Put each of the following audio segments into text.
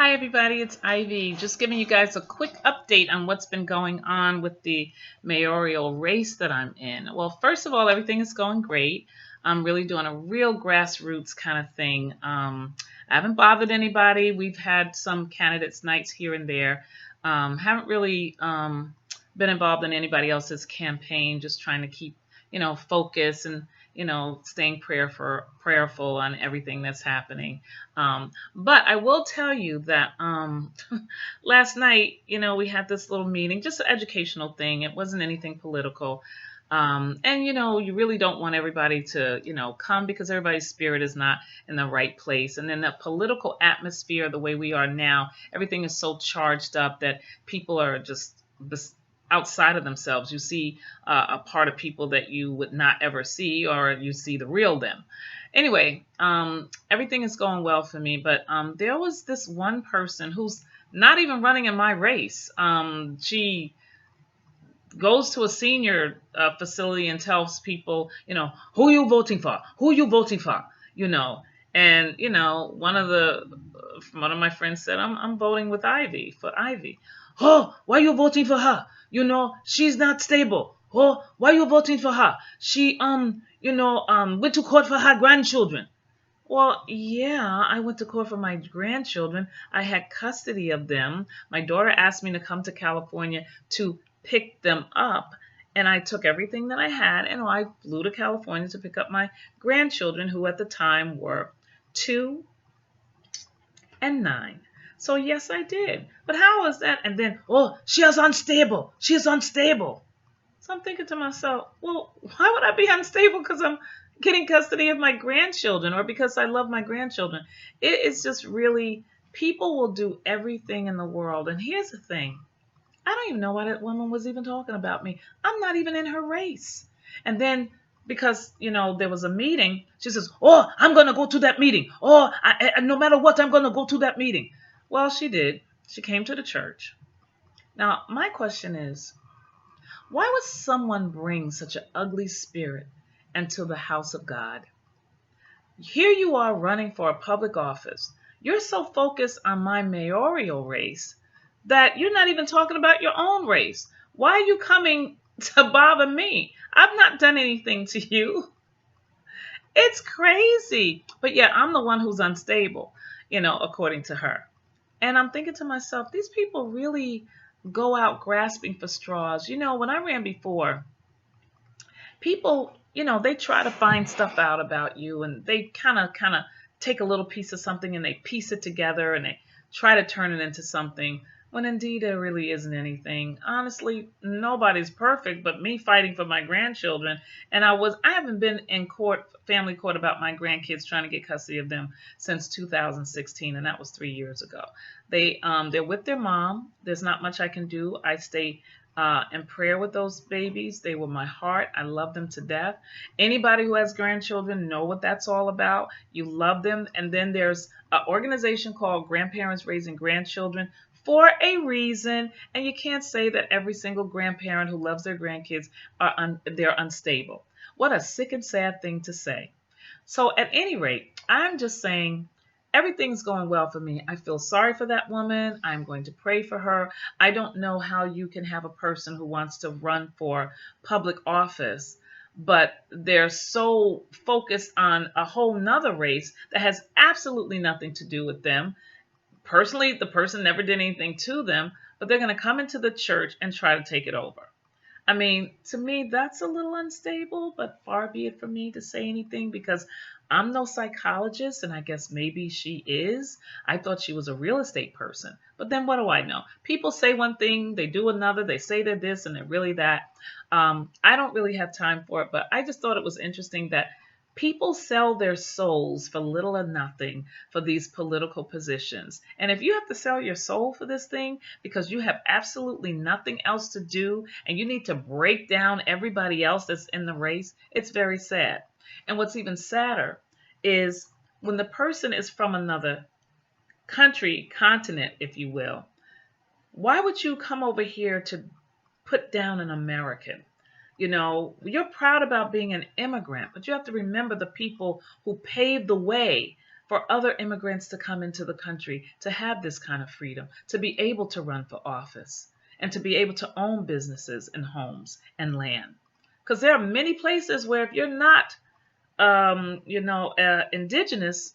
Hi, everybody. It's Ivy. Just giving you guys a quick update on what's been going on with the mayoral race that I'm in. Well, first of all, everything is going great. I'm really doing a real grassroots kind of thing. I haven't bothered anybody. We've had some candidates' nights here and there. Haven't really been involved in anybody else's campaign, just trying to keep, focus and, staying prayerful on everything that's happening. But I will tell you that last night, we had this little meeting, just an educational thing. It wasn't anything political. And you really don't want everybody to, come because everybody's spirit is not in the right place. And then the political atmosphere, the way we are now, everything is so charged up that people are just outside of themselves. You see a part of people that you would not ever see, or you see the real them. Anyway, everything is going well for me, but there was this one person who's not even running in my race. She goes to a senior facility and tells people, who you voting for? Who you voting for? You know, and one of my friends said, I'm voting with Ivy for Ivy. Oh, why you voting for her? She's not stable. Oh, why you voting for her? She went to court for her grandchildren. Well, yeah, I went to court for my grandchildren. I had custody of them. My daughter asked me to come to California to pick them up, and I took everything that I had and I flew to California to pick up my grandchildren, who at the time were 2 and 9. So yes, I did. But how is that? And then, oh, she is unstable. She is unstable. So I'm thinking to myself, well, why would I be unstable because I'm getting custody of my grandchildren or because I love my grandchildren? It is just really, people will do everything in the world. And here's the thing, I don't even know why that woman was even talking about me. I'm not even in her race. And then because, there was a meeting, she says, oh, I'm going to go to that meeting. Oh, no matter what, I'm going to go to that meeting. Well, she did. She came to the church. Now, my question is, why would someone bring such an ugly spirit into the house of God? Here you are running for a public office. You're so focused on my mayoral race that you're not even talking about your own race. Why are you coming to bother me? I've not done anything to you. It's crazy. But yeah, I'm the one who's unstable, according to her. And I'm thinking to myself, these people really go out grasping for straws. When I ran before, people, they try to find stuff out about you, and they kind of take a little piece of something and they piece it together and they try to turn it into something when indeed there really isn't anything. Honestly, nobody's perfect but me fighting for my grandchildren. And I haven't been in court, family court, about my grandkids, trying to get custody of them since 2016, and that was 3 years ago. They're with their mom. There's not much I can do. I stay in prayer with those babies. They were my heart. I love them to death. Anybody who has grandchildren know what that's all about. You love them. And then there's an organization called Grandparents Raising Grandchildren for a reason. And you can't say that every single grandparent who loves their grandkids they're unstable. What a sick and sad thing to say. So at any rate, I'm just saying, everything's going well for me. I feel sorry for that woman. I'm going to pray for her. I don't know how you can have a person who wants to run for public office, but they're so focused on a whole nother race that has absolutely nothing to do with them. Personally, the person never did anything to them, but they're going to come into the church and try to take it over. I mean, to me, that's a little unstable, but far be it from me to say anything because I'm no psychologist, and I guess maybe she is. I thought she was a real estate person. But then what do I know? People say one thing, they do another, they say they're this and they're really that. I don't really have time for it, but I just thought it was interesting that people sell their souls for little or nothing for these political positions. And if you have to sell your soul for this thing because you have absolutely nothing else to do and you need to break down everybody else that's in the race, it's very sad. And what's even sadder is when the person is from another country, continent, if you will, why would you come over here to put down an American? You're proud about being an immigrant, but you have to remember the people who paved the way for other immigrants to come into the country, to have this kind of freedom, to be able to run for office, and to be able to own businesses and homes and land. Because there are many places where if you're not, indigenous,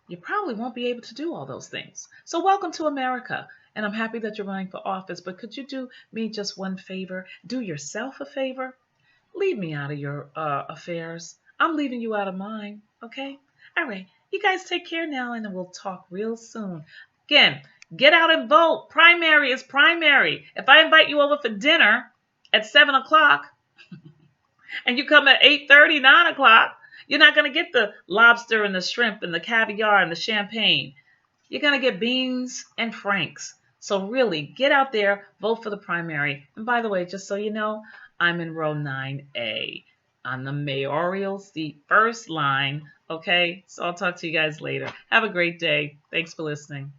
you probably won't be able to do all those things. So welcome to America. And I'm happy that you're running for office. But could you do me just one favor? Do yourself a favor. Leave me out of your affairs. I'm leaving you out of mine. Okay? All right. You guys take care now, and we'll talk real soon. Again, get out and vote. Primary is primary. If I invite you over for dinner at 7 o'clock and you come at 8:30, 9 o'clock, you're not going to get the lobster and the shrimp and the caviar and the champagne. You're going to get beans and franks. So really, get out there, vote for the primary. And by the way, just so you know, I'm in row 9A on the mayoral seat, first line. Okay, so I'll talk to you guys later. Have a great day. Thanks for listening.